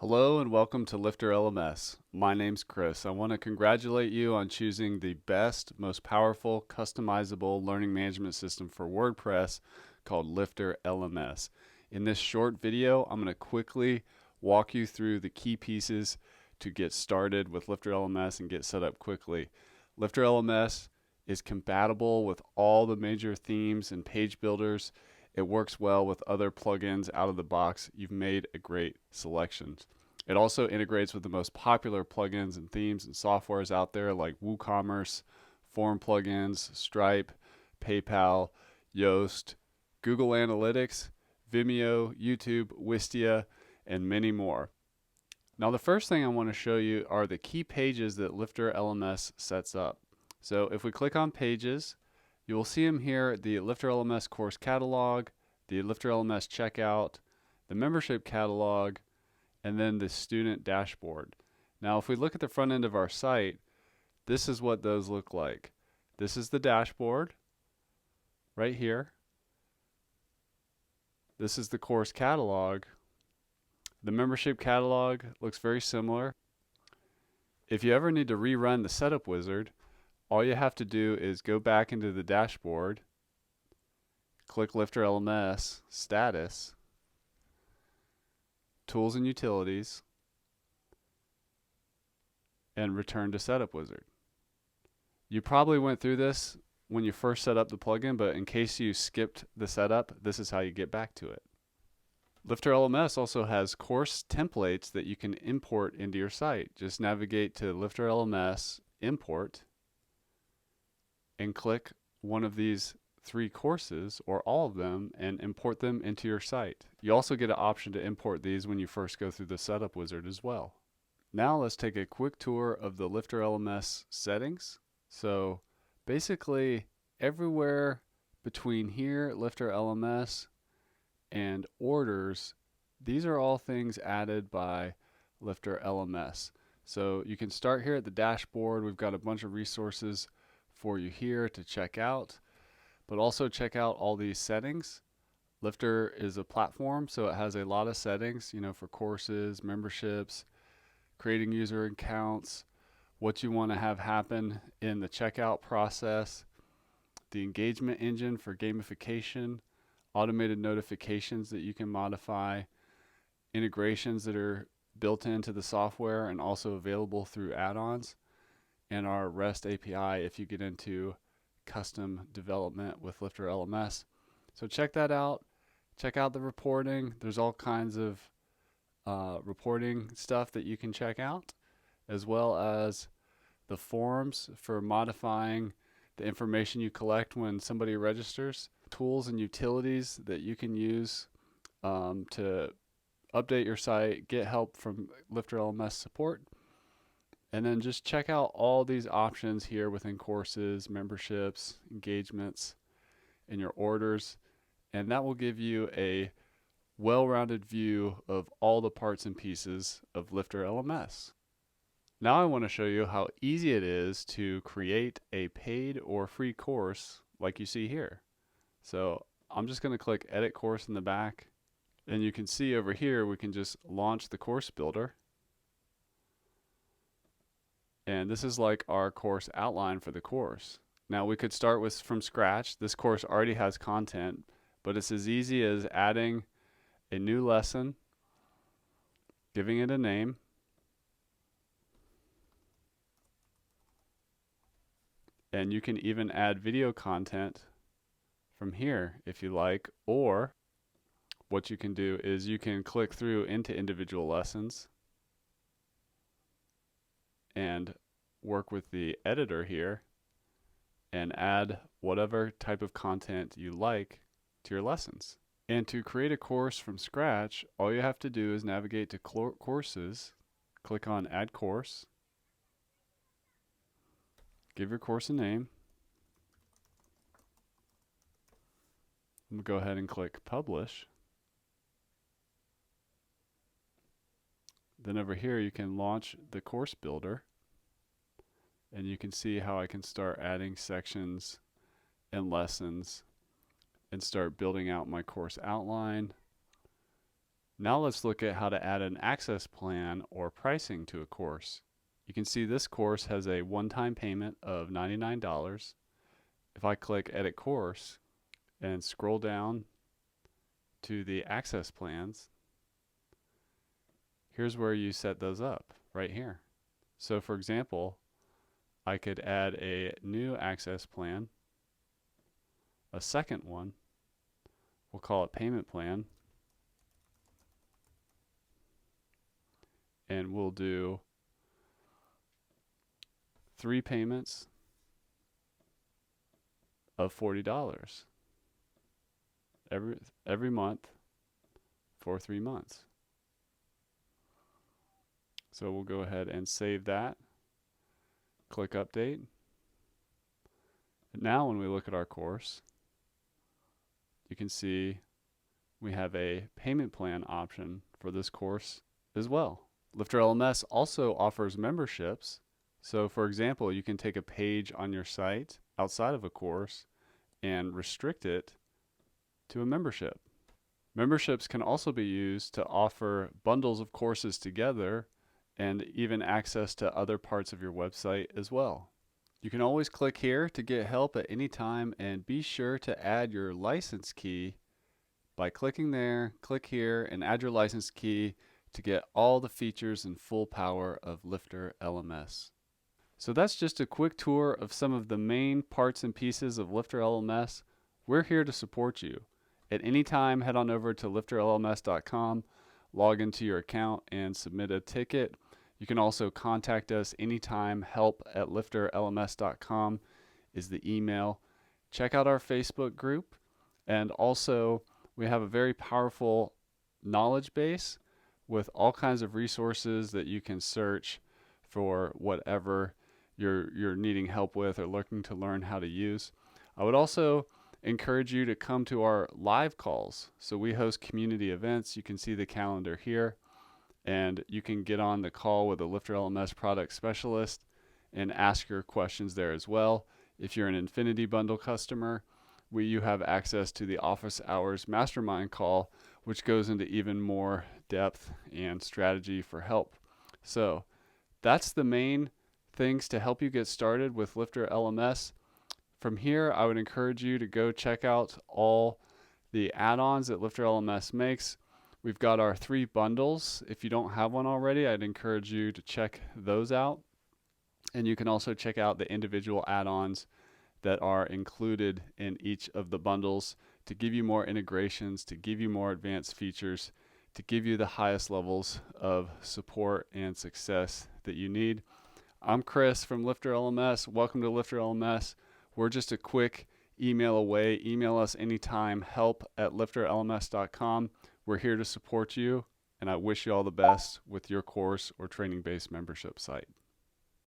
Hello and welcome to LifterLMS. My name's Chris. I want to congratulate you on choosing the best, most powerful, customizable learning management system for WordPress called LifterLMS. In this short video, I'm going to quickly walk you through the key pieces to get started with LifterLMS and get set up quickly. LifterLMS is compatible with all the major themes and page builders. It works well with other plugins out of the box. You've made a great selection. It also integrates with the most popular plugins and themes and softwares out there like WooCommerce, Form plugins, Stripe, PayPal, Yoast, Google Analytics, Vimeo, YouTube, Wistia, and many more. Now the first thing I want to show you are the key pages that LifterLMS sets up. So if we click on pages, you will see them here, the LifterLMS course catalog, the LifterLMS checkout, the membership catalog, and then the student dashboard. Now if we look at the front end of our site, this is what those look like. This is the dashboard right here. This is the course catalog. The membership catalog looks very similar. If you ever need to rerun the setup wizard, all you have to do is go back into the dashboard, click LifterLMS, Status, Tools and Utilities, and return to Setup Wizard. You probably went through this when you first set up the plugin, but in case you skipped the setup, this is how you get back to it. LifterLMS also has course templates that you can import into your site. Just navigate to LifterLMS, Import, and click one of these 3 courses or all of them and import them into your site. You also get an option to import these when you first go through the setup wizard as well. Now let's take a quick tour of the LifterLMS settings. So basically everywhere between here, LifterLMS, and orders, these are all things added by LifterLMS. So you can start here at the dashboard. We've got a bunch of resources for you here to check out, but also check out all these settings. Lifter is a platform, so it has a lot of settings, for courses, memberships, creating user accounts, what you want to have happen in the checkout process, the engagement engine for gamification, automated notifications that you can modify, integrations that are built into the software and also available through add-ons, and our REST API if you get into custom development with LifterLMS. So check that out. Check out the reporting. There's all kinds of reporting stuff that you can check out, as well as the forms for modifying the information you collect when somebody registers, tools and utilities that you can use to update your site, get help from LifterLMS support. And then just check out all these options here within courses, memberships, engagements, and your orders. And that will give you a well-rounded view of all the parts and pieces of LifterLMS. Now I want to show you how easy it is to create a paid or free course like you see here. So I'm just going to click Edit Course in the back. And you can see over here we can just launch the course builder. And this is like our course outline for the course. Now we could start with from scratch. This course already has content, but it's as easy as adding a new lesson, giving it a name, and you can even add video content from here if you like, or what you can do is you can click through into individual lessons and work with the editor here and add whatever type of content you like to your lessons. And to create a course from scratch, all you have to do is navigate to courses, click on Add Course, give your course a name, and we'll go ahead and click Publish. Then over here you can launch the course builder, and you can see how I can start adding sections and lessons and start building out my course outline Now let's look at how to add an access plan or pricing to a course. You can see this course has a one-time payment of $99. If I click Edit Course and scroll down to the access plans, here's where you set those up, right here. So for example, I could add a new access plan, a second one, we'll call it payment plan, and we'll do 3 payments of $40 every month for 3 months. So we'll go ahead and save that, click update. And now when we look at our course, you can see we have a payment plan option for this course as well. LifterLMS also offers memberships. So for example, you can take a page on your site outside of a course and restrict it to a membership. Memberships can also be used to offer bundles of courses together and even access to other parts of your website as well. You can always click here to get help at any time, and be sure to add your license key by clicking there, click here, and add your license key to get all the features and full power of LifterLMS. So that's just a quick tour of some of the main parts and pieces of LifterLMS. We're here to support you. At any time, head on over to LifterLMS.com, log into your account, and submit a ticket. You can also contact us anytime. help@lifterlms.com is the email. Check out our Facebook group, and also we have a very powerful knowledge base with all kinds of resources that you can search for whatever you're needing help with or looking to learn how to use. I would also encourage you to come to our live calls. So we host community events. You can see the calendar here, and you can get on the call with a LifterLMS product specialist and ask your questions there as well. If you're an Infinity Bundle customer, you have access to the Office Hours Mastermind call, which goes into even more depth and strategy for help. So that's the main things to help you get started with LifterLMS. From here, I would encourage you to go check out all the add-ons that LifterLMS makes. We've got our 3 bundles. If you don't have one already, I'd encourage you to check those out. And you can also check out the individual add-ons that are included in each of the bundles to give you more integrations, to give you more advanced features, to give you the highest levels of support and success that you need. I'm Chris from LifterLMS. Welcome to LifterLMS. We're just a quick email away. Email us anytime, help@lifterlms.com. We're here to support you, and I wish you all the best with your course or training-based membership site.